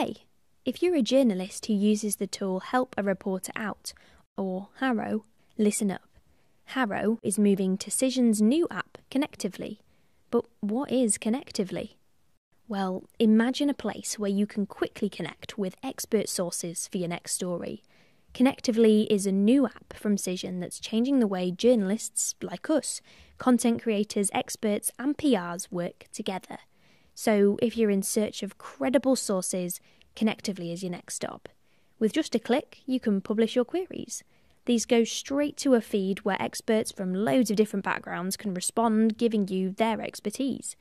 Hey, if you're a journalist who uses the tool Help a Reporter Out, or Harrow, listen up. Harrow is moving to Cision's new app, Connectively. But what is Connectively? Well, imagine a place where you can quickly connect with expert sources for your next story. Connectively is a new app from Cision that's changing the way journalists, like us, content creators, experts and PRs work together. So if you're in search of credible sources, Connectively is your next stop. With just a click, you can publish your queries. These go straight to a feed where experts from loads of different backgrounds can respond, giving you their expertise.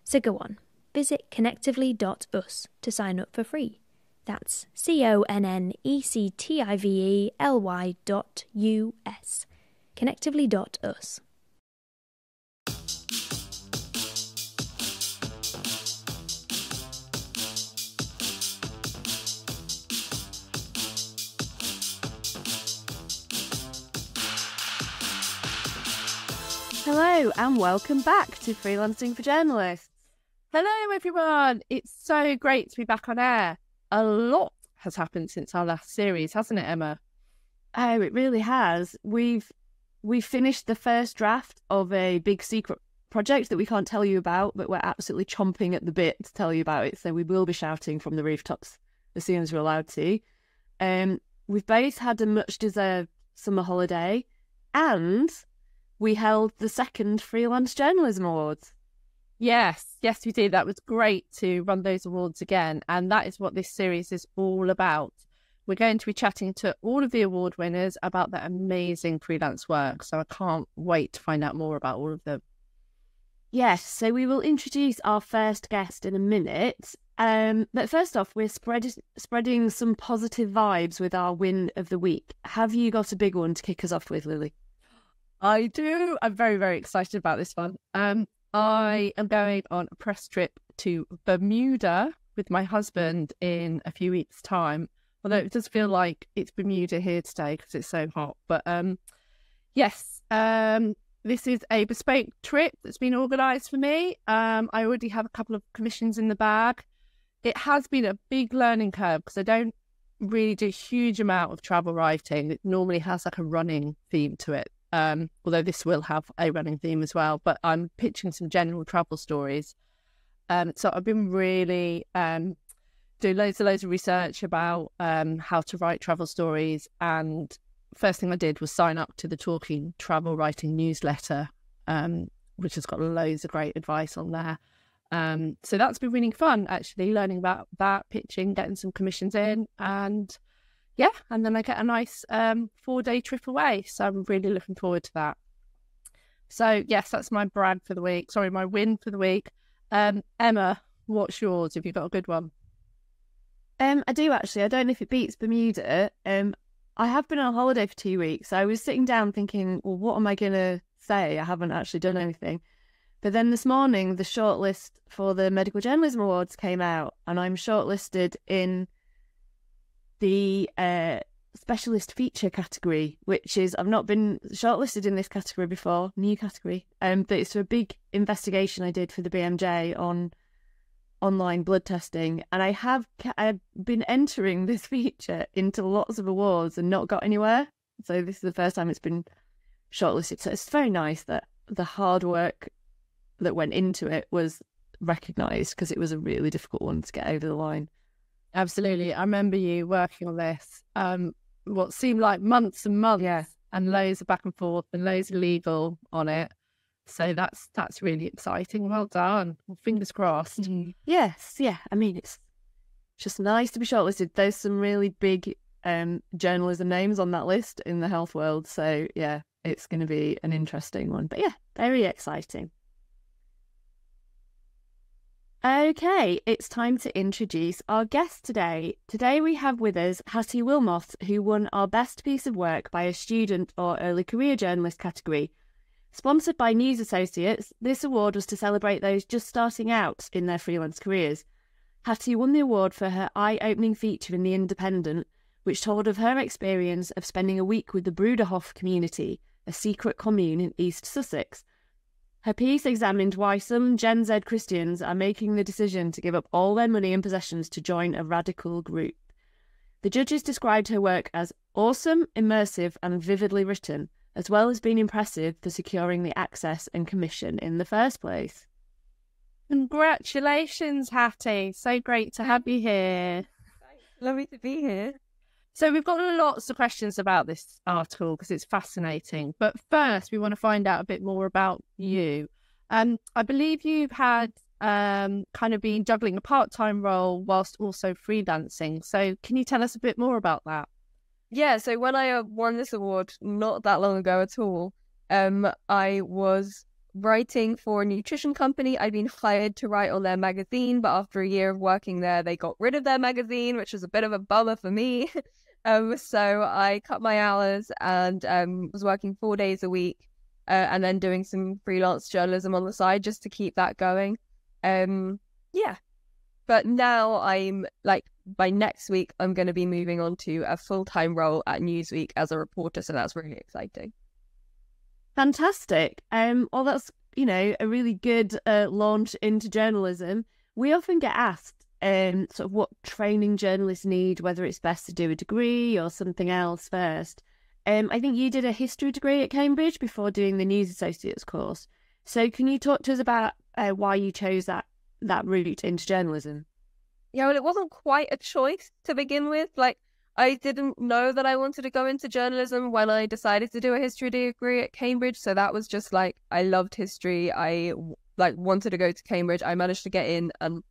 So go on, visit connectively.us to sign up for free. That's connectively.us. Connectively.us. Hello and welcome back to Freelancing for Journalists. Hello everyone, it's so great to be back on air. A lot has happened since our last series, hasn't it, Emma? Oh, it really has. We've finished the first draft of a big secret project that we can't tell you about, but we're absolutely chomping at the bit to tell you about it, so we will be shouting from the rooftops as soon as we're allowed to. We've both had a much-deserved summer holiday, and we held the second Freelance Journalism Awards. Yes, we did. That was great to run those awards again. And that is what this series is all about. We're going to be chatting to all of the award winners about their amazing freelance work. So I can't wait to find out more about all of them. Yes, so we will introduce our first guest in a minute. But first off, we're spreading some positive vibes with our win of the week. Have you got a big one to kick us off with, Lily? I do. I'm very, very excited about this one. I am going on a press trip to Bermuda with my husband in a few weeks' time. Although it does feel like it's Bermuda here today because it's so hot. But yes, this is a bespoke trip that's been organised for me. I already have a couple of commissions in the bag. It has been a big learning curve because I don't really do a huge amount of travel writing. It normally has like a running theme to it. Although this will have a running theme as well, but I'm pitching some general travel stories. So I've been really doing loads of research about how to write travel stories. And first thing I did was sign up to the Talking Travel Writing newsletter, which has got loads of great advice on there. So that's been really fun, actually, learning about that, pitching, getting some commissions in, and yeah, and then I get a nice 4-day trip away. So I'm really looking forward to that. So yes, that's my brag for the week. Sorry, my win for the week. Emma, what's yours? Have you got a good one? I do actually. I don't know if it beats Bermuda. I have been on holiday for 2 weeks. So I was sitting down thinking, well, what am I going to say? I haven't actually done anything. But then this morning, the shortlist for the Medical Journalism Awards came out, and I'm shortlisted in the specialist feature category, which is, I've not been shortlisted in this category before, new category, but it's a big investigation I did for the BMJ on online blood testing, and I've been entering this feature into lots of awards and not got anywhere, so this is the first time it's been shortlisted. So it's very nice that the hard work that went into it was recognised, because it was a really difficult one to get over the line. Absolutely. I remember you working on this, what seemed like months and months, and loads of back and forth and loads of legal on it. So that's really exciting. Well done. Well, fingers crossed. Yes, yeah. I mean, it's just nice to be shortlisted. There's some really big journalism names on that list in the health world. So yeah, it's going to be an interesting one. But yeah, very exciting. Okay, it's time to introduce our guest today. Today we have with us Hatty Willmoth, who won our Best Piece of Work by a Student or Early Career Journalist category. Sponsored by News Associates, this award was to celebrate those just starting out in their freelance careers. Hatty won the award for her eye-opening feature in The Independent, which told of her experience of spending a week with the Bruderhof community, a secret commune in East Sussex. Her piece examined why some Gen Z Christians are making the decision to give up all their money and possessions to join a radical group. The judges described her work as awesome, immersive, and vividly written, as well as being impressive for securing the access and commission in the first place. Congratulations, Hattie. So great to have you here. Lovely to be here. So we've got lots of questions about this article because it's fascinating. But first, we want to find out a bit more about you. I believe you've had kind of been juggling a part-time role whilst also freelancing. So can you tell us a bit more about that? Yeah, so when I won this award not that long ago at all, I was writing for a nutrition company. I'd been hired to write on their magazine, but after a year of working there, they got rid of their magazine, which was a bit of a bummer for me. So I cut my hours and was working 4 days a week and then doing some freelance journalism on the side just to keep that going. Yeah. But now I'm like, by next week, I'm going to be moving on to a full-time role at Newsweek as a reporter. So that's really exciting. Fantastic. Well, that's, a really good launch into journalism. We often get asked sort of what training journalists need, whether it's best to do a degree or something else first. I think you did a history degree at Cambridge before doing the News Associates course. So can you talk to us about why you chose that route into journalism? Yeah, well, it wasn't quite a choice to begin with. Like, I didn't know that I wanted to go into journalism when I decided to do a history degree at Cambridge. So that was just like, I loved history. I wanted to go to Cambridge. I managed to get in, and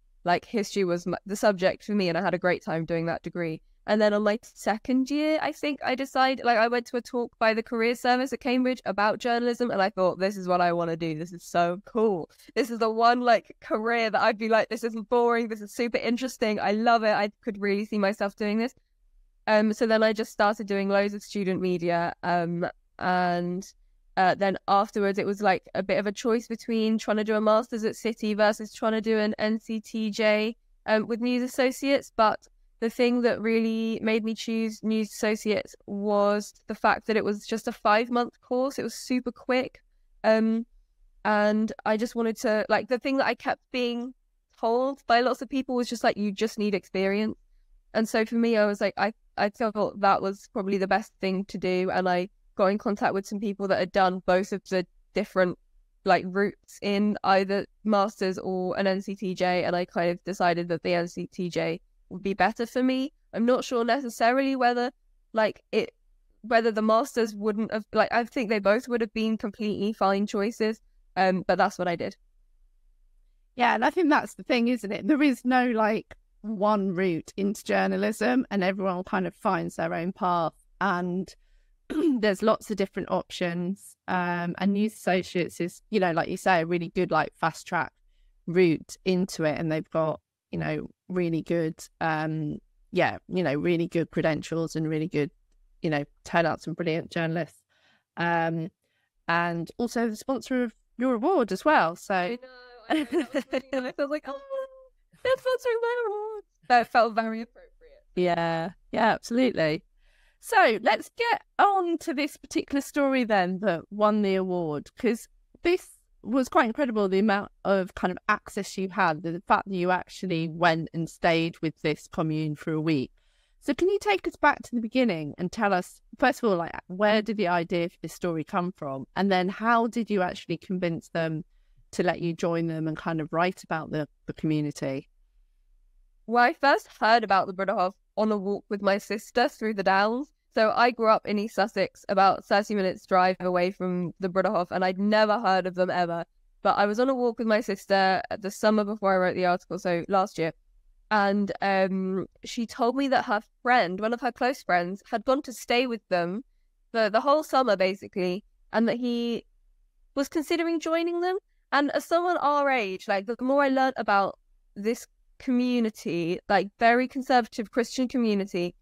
history was the subject for me, and I had a great time doing that degree. And then on my second year, I think I decided, I went to a talk by the career service at Cambridge about journalism, and I thought, this is what I want to do. This is so cool. This is the one career that I'd be like, this isn't boring. This is super interesting. I love it. I could really see myself doing this. So then I just started doing loads of student media. And then afterwards, it was a bit of a choice between trying to do a master's at City versus trying to do an NCTJ with News Associates. But the thing that really made me choose News Associates was the fact that it was just a 5-month course. It was super quick. And I just wanted to, the thing that I kept being told by lots of people was just you just need experience. And so for me, I was I felt that was probably the best thing to do. And I got in contact with some people that had done both of the different routes in either masters or an NCTJ. And I kind of decided that the NCTJ would be better for me. I'm not sure necessarily whether the masters wouldn't have, I think they both would have been completely fine choices. But that's what I did. Yeah, and I think that's the thing, isn't it? There is no one route into journalism, and everyone kind of finds their own path, and there's lots of different options. And News Associates is, like you say, a really good fast track route into it, and they've got really good really good credentials and really good turn out some brilliant journalists, and also the sponsor of your award as well. So I know. I felt like, oh, they're sponsoring my award. That felt very appropriate. Yeah, absolutely. So let's get on to this particular story then that won the award, because this was quite incredible, the amount of kind of access you had, the fact that you actually went and stayed with this commune for a week. So can you take us back to the beginning and tell us, first of all, where did the idea for this story come from? And then how did you actually convince them to let you join them and kind of write about the community? Well, I first heard about the Bruderhof on a walk with my sister through the Downs. So I grew up in East Sussex, about 30 minutes drive away from the Bruderhof, and I'd never heard of them ever. But I was on a walk with my sister the summer before I wrote the article, so last year. And she told me that her friend, one of her close friends, had gone to stay with them for the whole summer, basically, and that he was considering joining them. And as someone our age, the more I learned about this community, very conservative Christian community,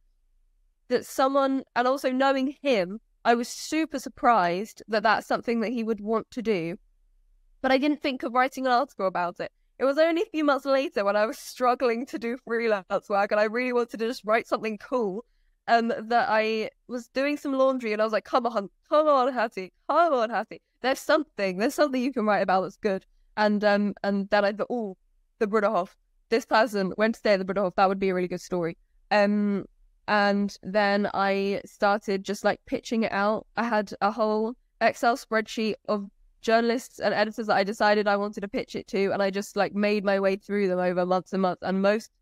that someone, and also knowing him, I was super surprised that that's something that he would want to do. But I didn't think of writing an article about it. It was only a few months later when I was struggling to do freelance work and I really wanted to just write something cool. that I was doing some laundry and I was like, come on, Hattie, there's something you can write about that's good. And then I thought, oh, the Bruderhof, this person went to stay at the Bruderhof, that would be a really good story. And then I started just like pitching it out. I had a whole Excel spreadsheet of journalists and editors that I decided I wanted to pitch it to, and I just like made my way through them over months and months, and most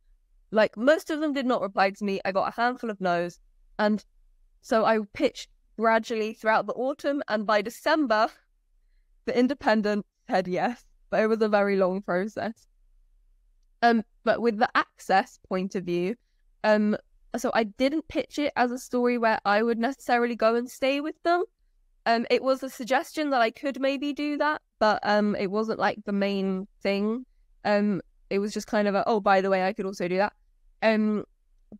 of them did not reply to me. I got a handful of no's, and so I pitched gradually throughout the autumn, and by December the Independent said yes, but it was a very long process. But with the Access point of view, so I didn't pitch it as a story where I would necessarily go and stay with them. It was a suggestion that I could maybe do that, but it wasn't like the main thing. It was just kind of oh, by the way, I could also do that.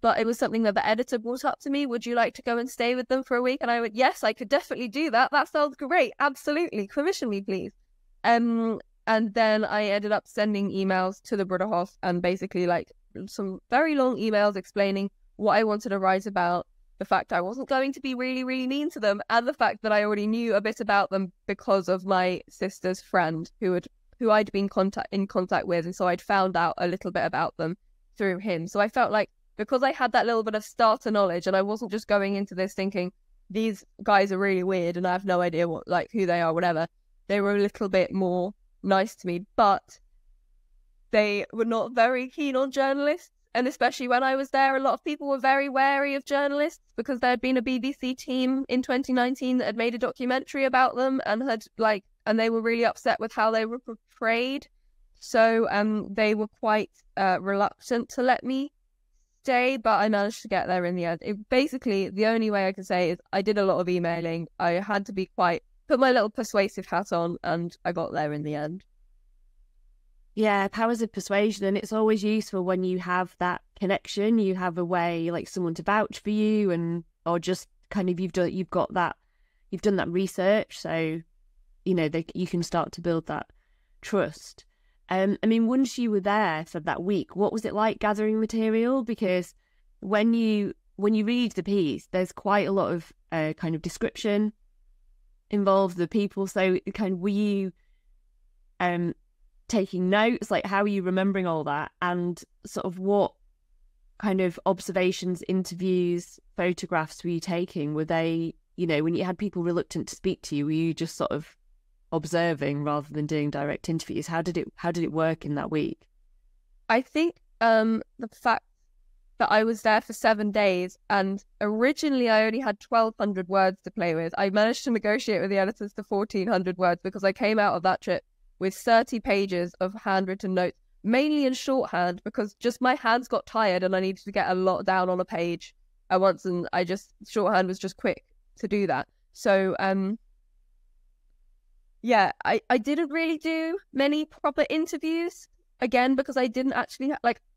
But it was something that the editor brought up to me. Would you like to go and stay with them for a week? And I went, yes, I could definitely do that. That sounds great. Absolutely. Commission me, please. And then I ended up sending emails to the Bruderhof and basically like some very long emails explaining what I wanted to write about, the fact I wasn't going to be really, really mean to them, and the fact that I already knew a bit about them because of my sister's friend who I'd been in contact with, and so I'd found out a little bit about them through him. So I felt like because I had that little bit of starter knowledge, and I wasn't just going into this thinking these guys are really weird and I have no idea who they are, whatever. They were a little bit more nice to me, but they were not very keen on journalists. And especially when I was there, a lot of people were very wary of journalists because there had been a BBC team in 2019 that had made a documentary about them and and they were really upset with how they were portrayed. So they were quite reluctant to let me stay, but I managed to get there in the end. Basically, the only way I can say is I did a lot of emailing. I had to put my little persuasive hat on, and I got there in the end. Yeah, powers of persuasion, and it's always useful when you have that connection. You have a way, like someone to vouch for you, or just kind of you've done that research, so you can start to build that trust. I mean, once you were there for that week, what was it like gathering material? Because when you read the piece, there's quite a lot of kind of description involved, the people. So kind of were you taking notes? Like, how are you remembering all that? And sort of what kind of observations, interviews, photographs were you taking? Were they, when you had people reluctant to speak to you, were you just sort of observing rather than doing direct interviews? How did it work in that week? I think the fact that I was there for 7 days, and originally I only had 1,200 words to play with. I managed to negotiate with the editors to 1,400 words because I came out of that trip with 30 pages of handwritten notes, mainly in shorthand because just my hands got tired and I needed to get a lot down on a page at once, and shorthand was just quick to do that. So yeah, I didn't really do many proper interviews, again, because I didn't actually,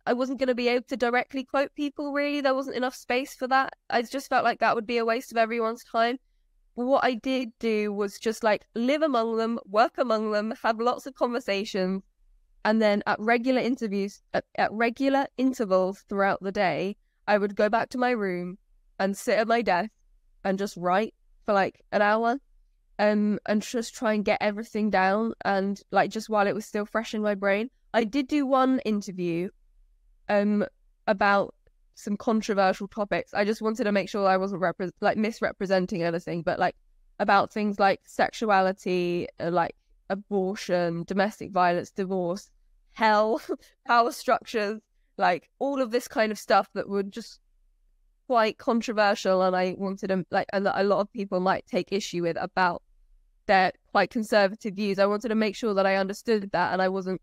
I wasn't going to be able to directly quote people, really. There wasn't enough space for that. I just felt like that would be a waste of everyone's time. But what I did do was just live among them, work among them, have lots of conversations, and then at regular interviews, at regular intervals throughout the day, I would go back to my room and sit at my desk and just write for an hour. And just try and get everything down, and just while it was still fresh in my brain. I did do one interview about some controversial topics. I just wanted to make sure I wasn't misrepresenting anything, but about things like sexuality, abortion, domestic violence, divorce, hell, power structures, all of this kind of stuff that were just quite controversial, and I wanted to and that a lot of people might take issue with about their quite conservative views. I wanted to make sure that I understood that, and I wasn't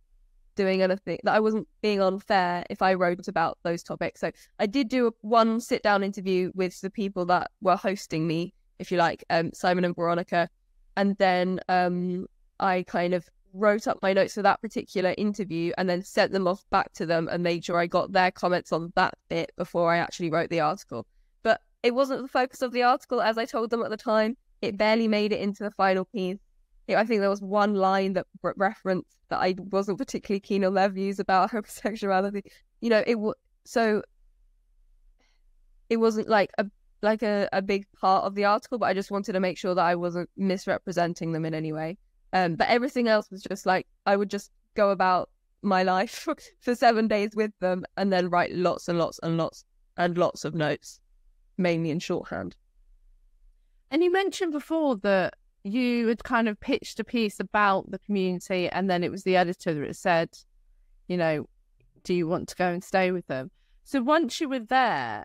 doing anything, that I wasn't being unfair if I wrote about those topics. So I did do one sit-down interview with the people that were hosting me, if you like, Simon and Veronica, and then I kind of wrote up my notes for that particular interview and then sent them off back to them and made sure I got their comments on that bit before I actually wrote the article. But it wasn't the focus of the article, as I told them at the time. It barely made it into the final piece. I think there was one line that referenced that I wasn't particularly keen on their views about homosexuality. So it wasn't like a big part of the article, but I just wanted to make sure that I wasn't misrepresenting them in any way. But everything else was just like, I would just go about my life for 7 days with them and then write lots and lots and lots and lots of notes, mainly in shorthand. And you mentioned before that you had kind of pitched a piece about the community, and then it was the editor that said, you know, do you want to go and stay with them? So once you were there,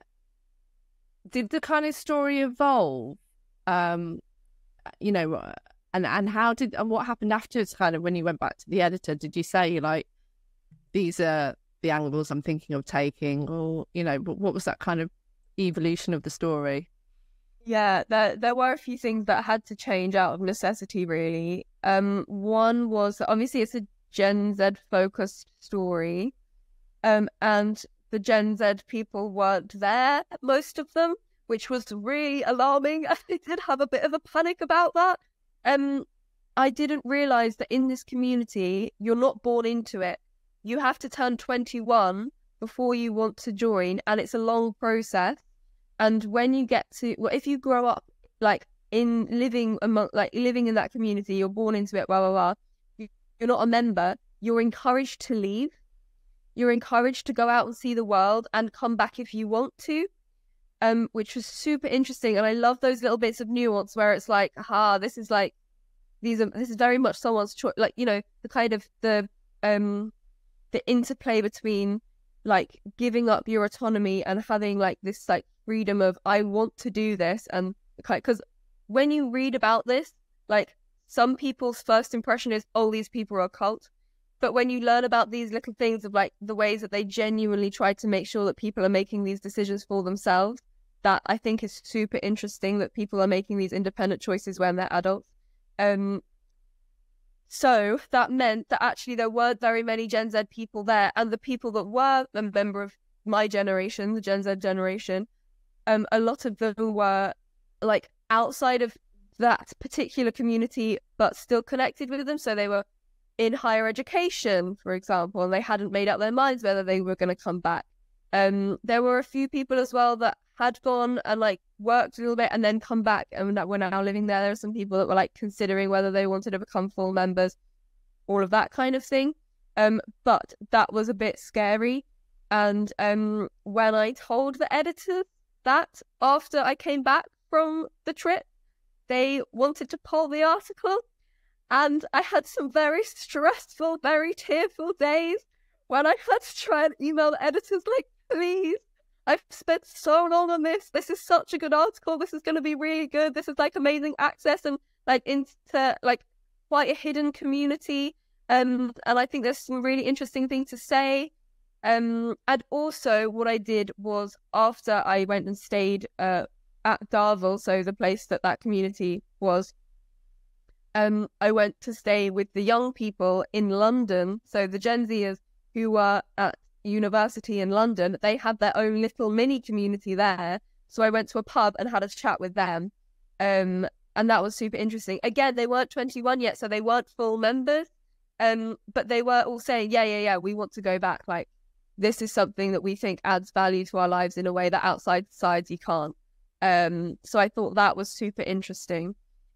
did the kind of story evolve? You know, and what happened afterwards, kind of when you went back to the editor? Did you say, like, these are the angles I'm thinking of taking, or, you know, what was that kind of evolution of the story? Yeah, there were a few things that had to change out of necessity, really. One was, obviously, it's a Gen Z focused story, and the Gen Z people weren't there, most of them, which was really alarming. I did have a bit of a panic about that. I didn't realise that in this community, you're not born into it. You have to turn 21 before you want to join, and it's a long process. And when you get to, well, if you grow up like living in that community, you're born into it, blah, blah, blah. You're not a member. You're encouraged to leave. You're encouraged to go out and see the world and come back if you want to, which was super interesting. And I love those little bits of nuance where it's like, this is very much someone's choice. Like, you know, the kind of the interplay between like giving up your autonomy and having like this like freedom of, I want to do this. And because when you read about this, like, some people's first impression is, oh, these people are a cult. But when you learn about these little things of like the ways that they genuinely try to make sure that people are making these decisions for themselves, that I think is super interesting, that people are making these independent choices when they're adults. So that meant that actually there weren't very many Gen Z people there, and the people that were a member of my generation, the Gen Z generation, a lot of them were like outside of that particular community, but still connected with them. So they were in higher education, for example, and they hadn't made up their minds whether they were going to come back. There were a few people as well that had gone and like worked a little bit and then come back and that were now living there. There were some people that were like considering whether they wanted to become full members, all of that kind of thing. But that was a bit scary. And when I told the editors that after I came back from the trip, they wanted to pull the article. And I had some very stressful, very tearful days when I had to try and email the editors like, please, I've spent so long on this. This is such a good article. This is going to be really good. This is like amazing access and like into like quite a hidden community. And I think there's some really interesting things to say. And also what I did was, after I went and stayed at Darvel, so the place that community was, I went to stay with the young people in London. So the Gen Zers who were at university in London, they had their own little mini community there. So I went to a pub and had a chat with them. And that was super interesting. Again, they weren't 21 yet, so they weren't full members. But they were all saying, yeah, we want to go back. Like, this is something that we think adds value to our lives in a way that outside society can't. So I thought that was super interesting.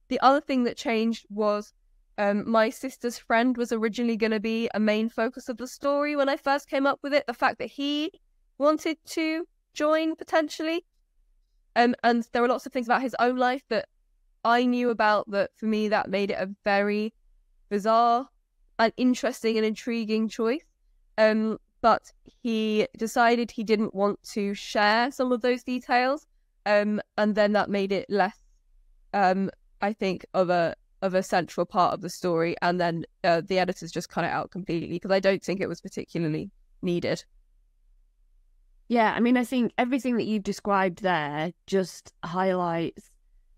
The other thing that changed was my sister's friend was originally going to be a main focus of the story when I first came up with it. The fact that he wanted to join potentially. And there were lots of things about his own life that I knew about that for me that made it a very bizarre and interesting and intriguing choice. But he decided he didn't want to share some of those details. And then that made it less, I think, of a central part of the story. And then the editors just cut it out completely because I don't think it was particularly needed. Yeah, I mean, I think everything that you've described there just highlights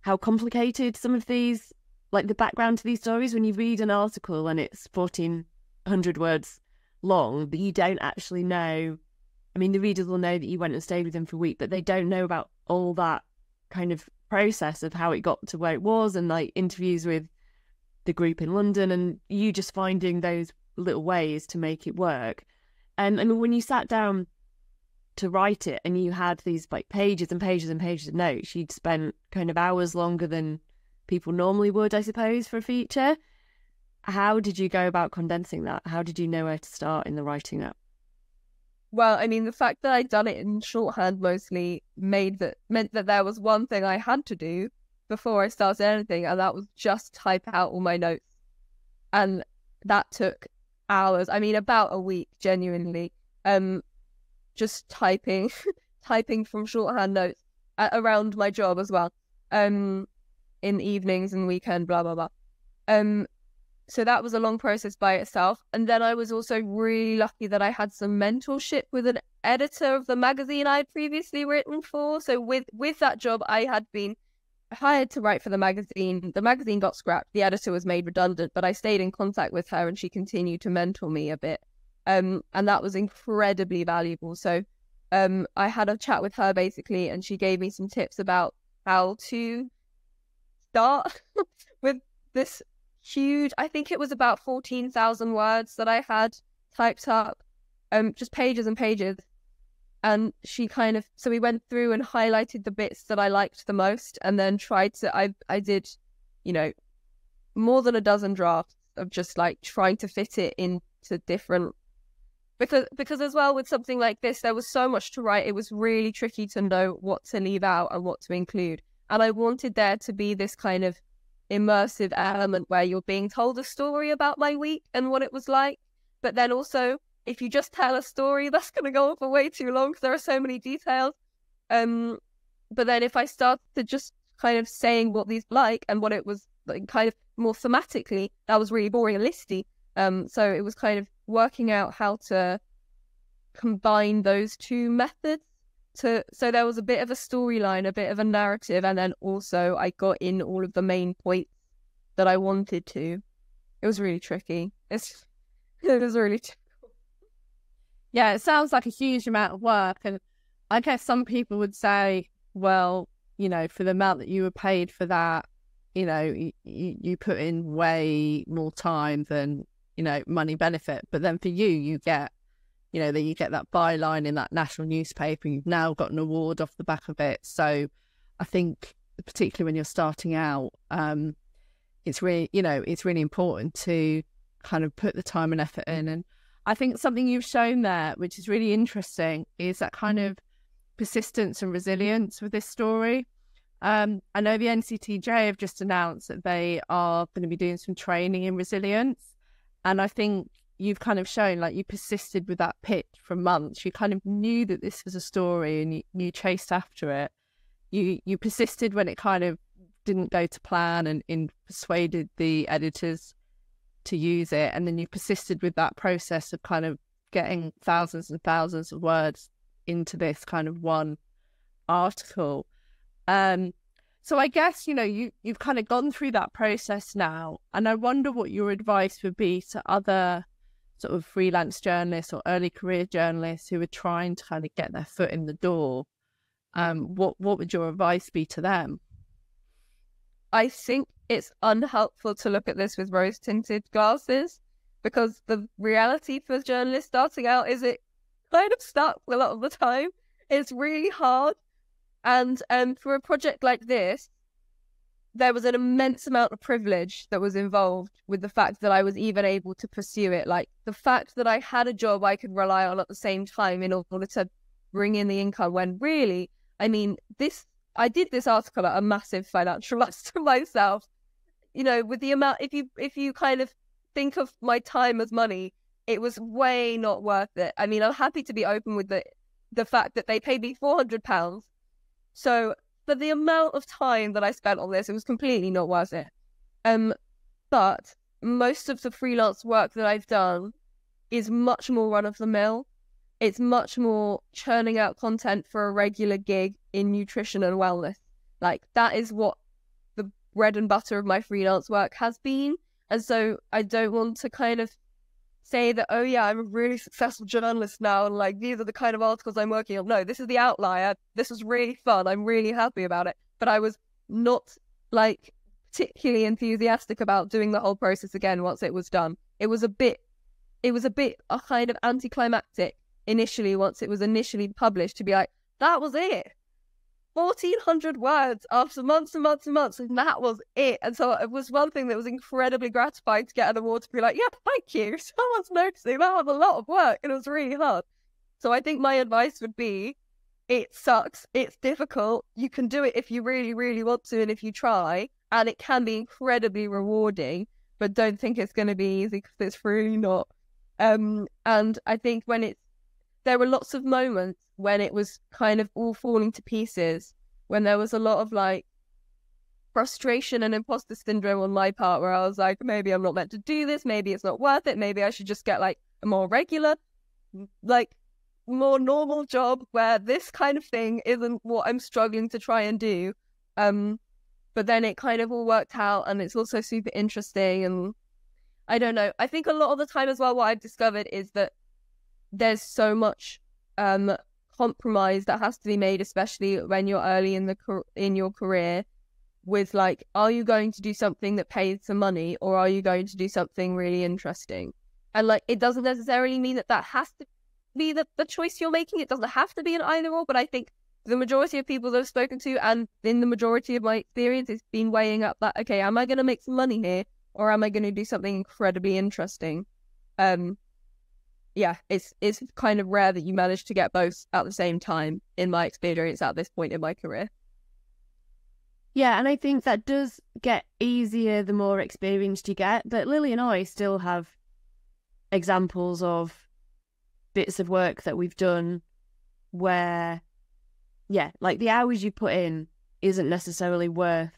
how complicated some of these, like the background to these stories, when you read an article and it's 1,400 words long, but you don't actually know. I mean, the readers will know that you went and stayed with them for a week, but they don't know about all that kind of process of how it got to where it was, and like interviews with the group in London, and you just finding those little ways to make it work. And I mean, when you sat down to write it, and you had these like pages and pages and pages of notes. You'd spent kind of hours longer than people normally would, I suppose, for a feature. How did you go about condensing that? How did you know where to start in the writing up? Well, I mean, the fact that I'd done it in shorthand mostly meant that there was one thing I had to do before I started anything, and that was just type out all my notes. And that took hours. I mean, about a week, genuinely. Just typing from shorthand notes around my job as well. In evenings and weekend, blah blah blah. So that was a long process by itself. And then I was also really lucky that I had some mentorship with an editor of the magazine I'd previously written for. So with that job, I had been hired to write for the magazine. The magazine got scrapped. The editor was made redundant, but I stayed in contact with her and she continued to mentor me a bit. And that was incredibly valuable. So I had a chat with her basically, and she gave me some tips about how to start with this huge, I think it was about 14,000 words that I had typed up, just pages and pages. And she kind of, so we went through and highlighted the bits that I liked the most, and then tried to, I did, more than a dozen drafts of just like trying to fit it into different, because as well with something like this, there was so much to write. It was really tricky to know what to leave out and what to include. And I wanted there to be this kind of immersive element where you're being told a story about my week and what it was like. But then also, if you just tell a story, that's going to go on for way too long because there are so many details. But then if I start to just kind of saying what these like and what it was like kind of more thematically, that was really boring and listy. So it was kind of working out how to combine those two methods. So there was a bit of a storyline, a bit of a narrative, and then also I got in all of the main points that I wanted to. It was really tricky. It was really difficult. Yeah, it sounds like a huge amount of work. And I guess some people would say, well, for the amount that you were paid for that, you put in way more time than, money benefit. But then for you get that you get that byline in that national newspaper, and you've now got an award off the back of it. So I think particularly when you're starting out, it's really, it's really important to kind of put the time and effort in. And I think something you've shown there, which is really interesting, is that kind of persistence and resilience with this story. I know the NCTJ have just announced that they are going to be doing some training in resilience. And I think you've kind of shown, like, you persisted with that pitch for months. You kind of knew that this was a story and you chased after it. You persisted when it kind of didn't go to plan and persuaded the editors to use it. And then you persisted with that process of kind of getting thousands and thousands of words into this kind of one article. So I guess, you've kind of gone through that process now. And I wonder what your advice would be to other sort of freelance journalists or early career journalists who are trying to kind of get their foot in the door. What would your advice be to them? I think it's unhelpful to look at this with rose-tinted glasses, because the reality for journalists starting out is it kind of sucks a lot of the time. It's really hard. And for a project like this, there was an immense amount of privilege that was involved with the fact that I was even able to pursue it. Like the fact that I had a job I could rely on at the same time in order to bring in the income, when really, I mean, I did this article at a massive financial loss to myself. With the amount, if you kind of think of my time as money, it was way not worth it. I mean, I'm happy to be open with the fact that they paid me £400. So for the amount of time that I spent on this, it was completely not worth it. But most of the freelance work that I've done is much more run-of-the-mill. It's much more churning out content for a regular gig in nutrition and wellness. Like, that is what the bread and butter of my freelance work has been. And so I don't want to kind of say that, oh yeah, I'm a really successful journalist now, and like these are the kind of articles I'm working on. No, this is the outlier. This was really fun. I'm really happy about it. But I was not like particularly enthusiastic about doing the whole process again once it was done. It was a bit kind of anticlimactic. initially, once it was initially published, to be like, that was it. 1,400 words after months and months and months, and that was it. And so it was one thing that was incredibly gratifying to get an award to be like, yeah, thank you. Someone's noticing. That was a lot of work and it was really hard. So I think my advice would be, it sucks. It's difficult. You can do it if you really, really want to and if you try. And it can be incredibly rewarding, but don't think it's going to be easy because it's really not. And I think there were lots of moments when it was kind of all falling to pieces, when there was a lot of like frustration and imposter syndrome on my part, where I was like, maybe I'm not meant to do this, maybe it's not worth it, maybe I should just get like a more regular, like more normal job where this kind of thing isn't what I'm struggling to try and do. But then it kind of all worked out, and it's also super interesting. And I don't know, I think a lot of the time as well, what I've discovered is that there's so much compromise that has to be made, especially when you're early in your career, with like, are you going to do something that pays some money, or are you going to do something really interesting? And like, it doesn't necessarily mean that has to be the choice you're making. It doesn't have to be an either or, but I think the majority of people that I've spoken to, and in the majority of my experience, it's been weighing up that, okay, am I going to make some money here, or am I going to do something incredibly interesting? Yeah, it's kind of rare that you manage to get both at the same time, in my experience at this point in my career. Yeah, and I think that does get easier the more experienced you get. But Lily and I still have examples of bits of work that we've done where, yeah, like the hours you put in isn't necessarily worth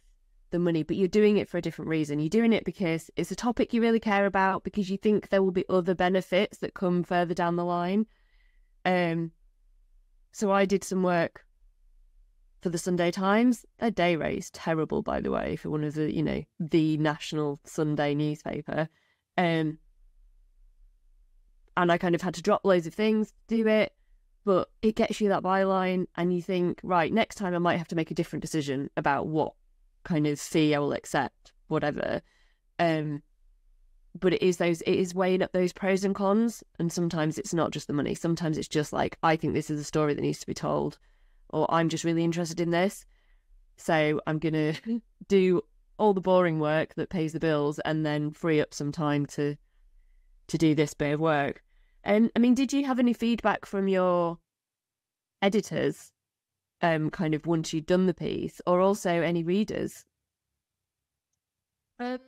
the money, but you're doing it for a different reason. You're doing it because it's a topic you really care about, because you think there will be other benefits that come further down the line. So I did some work for the Sunday Times. Their day rate is terrible, by the way, for one of the, the national Sunday newspaper. And I kind of had to drop loads of things to do it, but it gets you that byline, and you think, right, next time I might have to make a different decision about what kind of fee I will accept, whatever. But it is weighing up those pros and cons, and sometimes it's not just the money. Sometimes it's just like, I think this is a story that needs to be told, or I'm just really interested in this, so I'm gonna do all the boring work that pays the bills and then free up some time to do this bit of work. And I mean, did you have any feedback from your editors kind of once you'd done the piece, or also any readers? I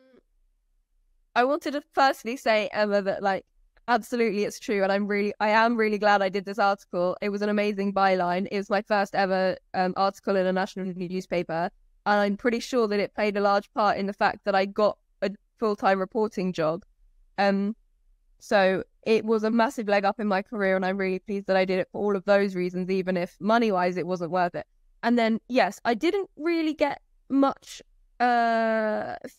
wanted to firstly say, Emma, that like, absolutely it's true, and I am really glad I did this article. It was an amazing byline. It was my first ever article in a national newspaper, and I'm pretty sure that it played a large part in the fact that I got a full-time reporting job. So it was a massive leg up in my career, and I'm really pleased that I did it for all of those reasons, even if money-wise it wasn't worth it. And then, yes, I didn't really get much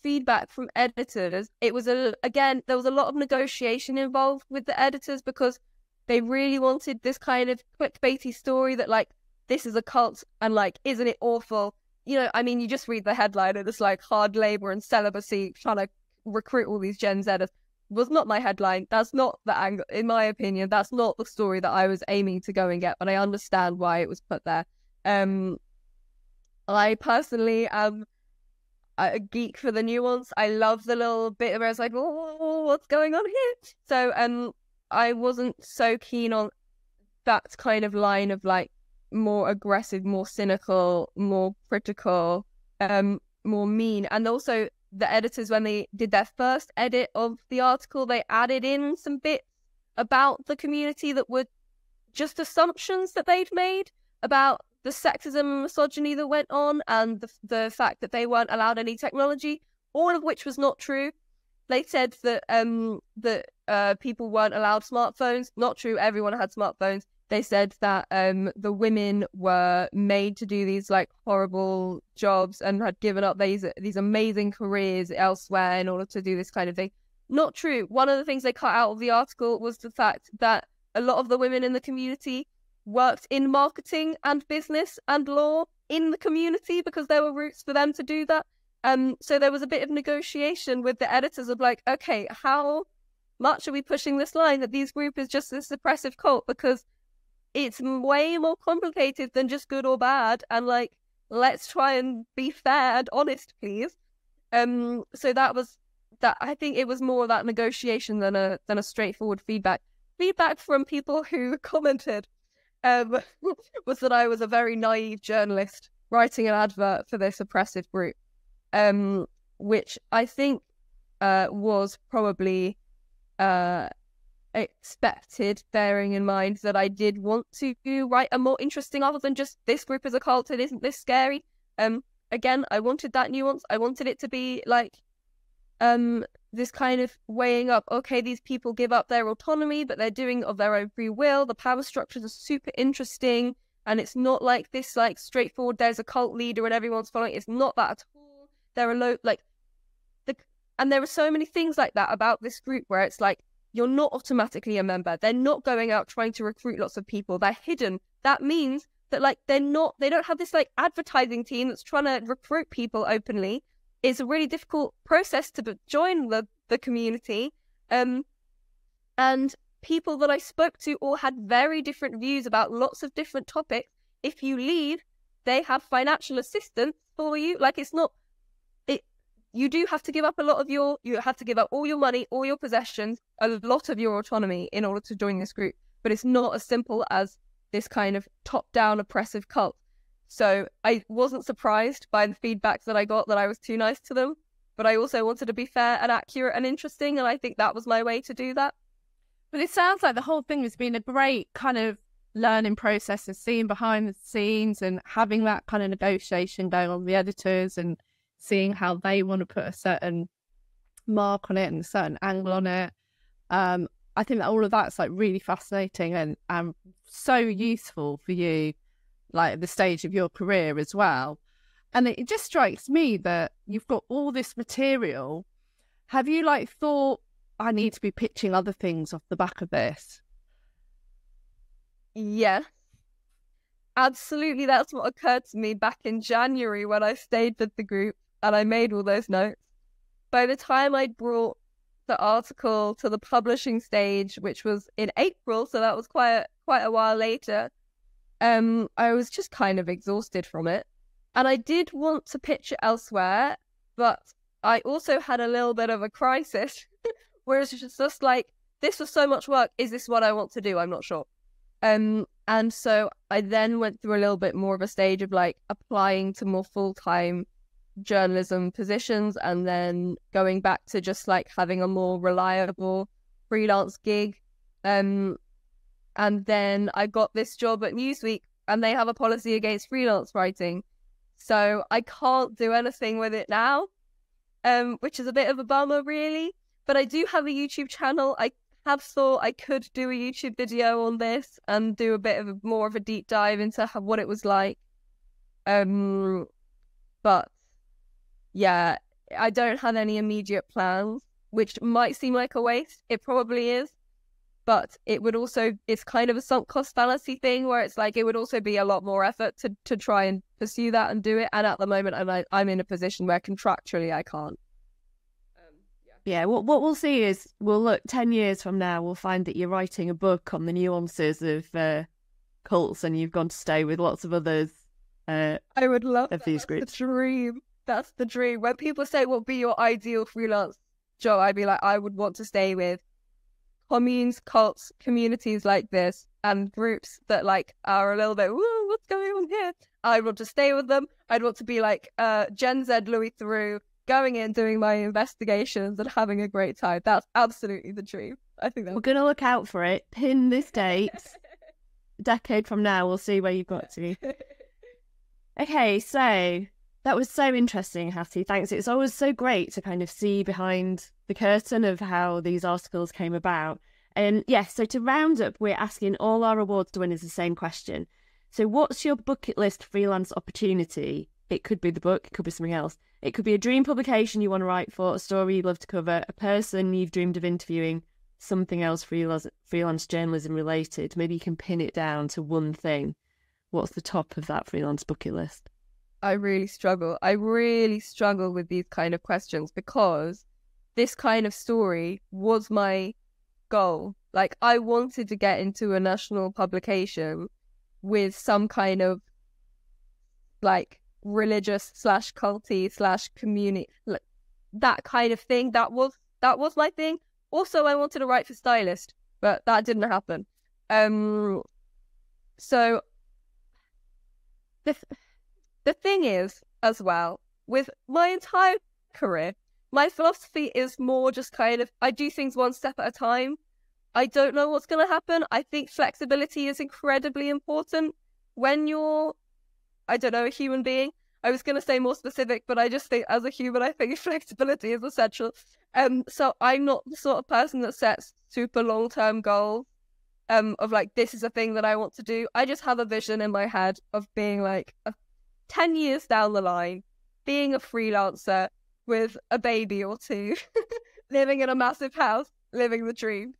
feedback from editors. It was again, there was a lot of negotiation involved with the editors, because they really wanted this kind of clickbaity story that like, this is a cult, and like, isn't it awful? I mean, you just read the headline and it's like, hard labor and celibacy trying to recruit all these Gen Zers. Was not my headline. That's not the angle, in my opinion. That's not the story that I was aiming to go and get, but I understand why it was put there. I personally am a geek for the nuance. I love the little bit where I was like, oh, what's going on here? So I wasn't so keen on that kind of line of like more aggressive, more cynical, more critical, more mean. And also the editors, when they did their first edit of the article, they added in some bits about the community that were just assumptions that they'd made about the sexism and misogyny that went on, and the fact that they weren't allowed any technology, all of which was not true. They said that people weren't allowed smartphones. Not true. Everyone had smartphones. They said that the women were made to do these like horrible jobs and had given up these amazing careers elsewhere in order to do this kind of thing. Not true. One of the things they cut out of the article was the fact that a lot of the women in the community worked in marketing and business and law in the community, because there were routes for them to do that. So there was a bit of negotiation with the editors of like, okay, how much are we pushing this line that these group is just this oppressive cult? Because it's way more complicated than just good or bad. And like, let's try and be fair and honest, please. So that was that. I think it was more of that negotiation than a straightforward feedback. Feedback from people who commented was that I was a very naive journalist writing an advert for this oppressive group, which I think was probably expected, bearing in mind that I did want to write a more interesting other than just this group is a cult and isn't this scary. Again, I wanted that nuance. I wanted it to be like this kind of weighing up, okay, these people give up their autonomy, but they're doing it of their own free will. The power structures are super interesting, and it's not like this like straightforward, there's a cult leader and everyone's following. It's not that at all. There are and there are so many things like that about this group where it's like, you're not automatically a member. They're not going out trying to recruit lots of people. They're hidden. That means that like they don't have this like advertising team that's trying to recruit people openly. It's a really difficult process to join the community. And people that I spoke to all had very different views about lots of different topics. If you leave, they have financial assistance for you. Like you do have to give up you have to give up all your money, all your possessions, a lot of your autonomy in order to join this group. But it's not as simple as this kind of top-down oppressive cult. So I wasn't surprised by the feedback that I got that I was too nice to them, but I also wanted to be fair and accurate and interesting, and I think that was my way to do that. But it sounds like the whole thing has been a great kind of learning process and seeing behind the scenes and having that kind of negotiation going on with the editors and seeing how they want to put a certain mark on it and a certain angle on it. I think that all of that's like really fascinating and so useful for you, like at the stage of your career as well. And it just strikes me that you've got all this material. Have you like thought, I need to be pitching other things off the back of this? Yeah, absolutely. That's what occurred to me back in January when I stayed with the group and I made all those notes. By the time I'd brought the article to the publishing stage, which was in April, so that was quite a while later, I was just kind of exhausted from it. And I did want to pitch it elsewhere, but I also had a little bit of a crisis where it's just like, this was so much work. Is this what I want to do? I'm not sure. And so I then went through a little bit more of a stage of like applying to more full-time journalism positions and then going back to just like having a more reliable freelance gig. And then I got this job at Newsweek and they have a policy against freelance writing. So I can't do anything with it now, which is a bit of a bummer really. But I do have a YouTube channel. I have thought I could do a YouTube video on this and do a bit of more of a deep dive into what it was like. But yeah, I don't have any immediate plans, which might seem like a waste. It probably is. But it would also, it's kind of a sunk cost fallacy thing where it's like, it would also be a lot more effort to try and pursue that and do it. And at the moment, I'm in a position where contractually I can't. Yeah, what we'll see is, we'll look 10 years from now, we'll find that you're writing a book on the nuances of cults and you've gone to stay with lots of others. I would love of that. these That's groups. the dream. That's the dream. When people say, what would be your ideal freelance job? I'd be like, I would want to stay with communes, cults, communities like this, and groups that like are a little bit, whoa, what's going on here? I'd want to stay with them. I'd want to be like Gen Z Louis Theroux, going in, doing my investigations and having a great time. That's absolutely the dream. I think that's... We're going to look out for it. Pin this date. A decade from now, we'll see where you've got to. Okay, so that was so interesting, Hatty. Thanks. It's always so great to kind of see behind the curtain of how these articles came about. And yes, so to round up, we're asking all our awards winners the same question. So what's your bucket list freelance opportunity? It could be the book, it could be something else. It could be a dream publication you want to write for, a story you'd love to cover, a person you've dreamed of interviewing, something else freelance journalism related. Maybe you can pin it down to one thing. What's the top of that freelance bucket list? I really struggle with these kind of questions because this kind of story was my goal. Like, I wanted to get into a national publication with some kind of like religious / culty / community, like, that kind of thing. That was my thing. Also, I wanted to write for Stylist, but that didn't happen. So the thing is, as well, with my entire career, my philosophy is more just kind of, I do things one step at a time. I don't know what's going to happen. I think flexibility is incredibly important when you're, I don't know, a human being. I was going to say more specific, but I just think as a human, I think flexibility is essential. So I'm not the sort of person that sets super long-term goals of like, this is a thing that I want to do. I just have a vision in my head of being like 10 years down the line, being a freelancer with a baby or two, living in a massive house, living the dream.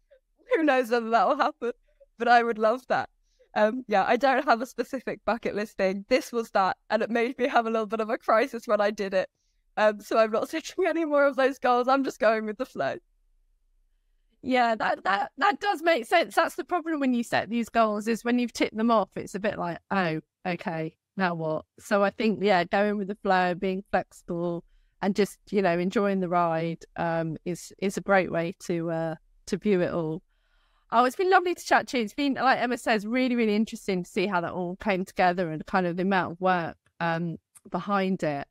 Who knows whether that will happen, but I would love that. Yeah, I don't have a specific bucket list thing. This was that, and it made me have a little bit of a crisis when I did it. So I'm not setting any more of those goals. I'm just going with the flow. Yeah, that does make sense. That's the problem when you set these goals, is when you've ticked them off, it's a bit like, oh, okay, now what? So I think, yeah, going with the flow, being flexible, and just, you know, enjoying the ride is a great way to view it all. Oh, it's been lovely to chat to you. It's been, like Emma says, really, really interesting to see how that all came together and kind of the amount of work behind it.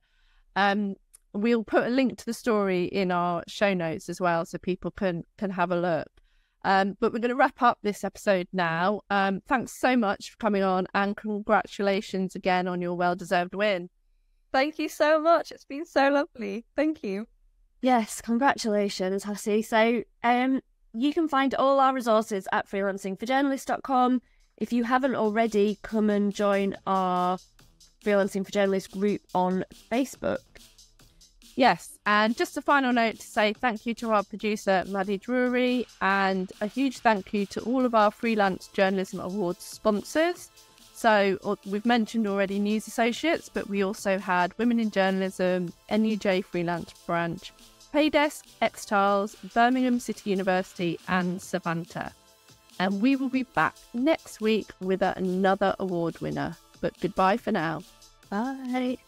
We'll put a link to the story in our show notes as well, so people can have a look. But we're going to wrap up this episode now. Thanks so much for coming on, and congratulations again on your well-deserved win. Thank you so much. It's been so lovely. Thank you. Yes, congratulations, Hatty. So you can find all our resources at freelancingforjournalists.com. If you haven't already, come and join our Freelancing for Journalists group on Facebook. Yes, and just a final note to say thank you to our producer, Maddie Drury, and a huge thank you to all of our Freelance Journalism Awards sponsors. So we've mentioned already News Associates, but we also had Women in Journalism, NUJ Freelance Branch, Paydesk, X-Tiles, Birmingham City University, and Savanta. And we will be back next week with another award winner. But goodbye for now. Bye.